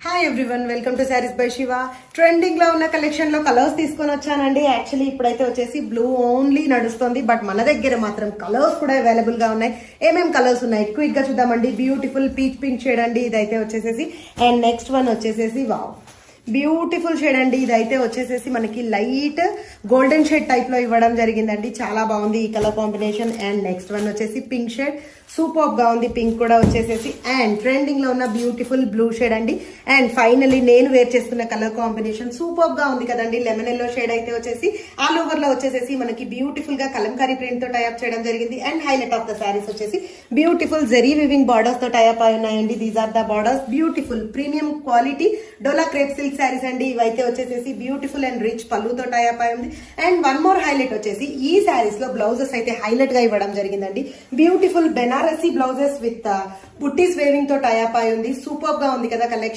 Hi everyone, welcome to saris by Shiva. Trending లో ఉన్న collection లో కలర్స్ తీసుకొని వచ్చానండి. యాక్చువల్లీ ఇప్పుడైతే వచ్చేసి బ్లూ ఓన్లీ నడుస్తుంది, బట్ మన దగ్గర మాత్రం కలర్స్ కూడా అవైలబుల్ గా ఉన్నాయి. ఏమేం కలర్స్ ఉన్నాయి క్విక్ గా చూద్దామండి. బ్యూటిఫుల్ పీచ్ పింక్ షేడ్ అండి ఇదైతే వచ్చేసేసి. అండ్ నెక్స్ట్ వన్ వచ్చేసేసి వావ్, బ్యూటిఫుల్ షేడ్ అండి ఇదైతే వచ్చేసేసి మనకి లైట్ గోల్డెన్ షేడ్ టైప్ లో ఇవ్వడం జరిగిందండి. చాలా బాగుంది ఈ colour combination. And next one వచ్చేసి పింక్ షేడ్, సూపర్ గా ఉంది పింక్ కూడా వచ్చేసేసి. అండ్ ట్రెండింగ్ లో ఉన్న బ్యూటిఫుల్ బ్లూ షేడ్ అండి. అండ్ ఫైనల్లీ నేను వేర్ చేస్తున్న కలర్ కాంబినేషన్ సూపర్ గా ఉంది కదండి. లెమన్ ఎల్లో షేడ్ అయితే వచ్చేసి ఆల్ ఓవర్ లో వచ్చేసేసి మనకి బ్యూటిఫుల్ గా కలంకారీ ప్రింట్ తో టైప్ చేయడం జరిగింది. And highlight of the saris వచ్చేసి బ్యూటిఫుల్ జెరీ వివింగ్ బార్డర్స్ తో టైప్ అయి ఉన్నాయండి. These are the borders. Beautiful premium quality Dola crepe silk saris అండి ఇవైతే వచ్చేసేసి. బ్యూటిఫుల్ అండ్ రిచ్ పళ్ళుతో టైప్ అయి ఉంది. అండ్ వన్ మోర్ హైలైట్ వచ్చేసి ఈ శారీస్ లో బ్లౌజెస్ అయితే హైలైట్ గా ఇవ్వడం జరిగిందండి. బ్యూటిఫుల్ బెనారసీ బ్లౌజెస్ విత్ బుట్టీస్ వేవింగ్ తో టైప్ అయి ఉంది. సూపర్ గా ఉంది కదా కలెక్షన్.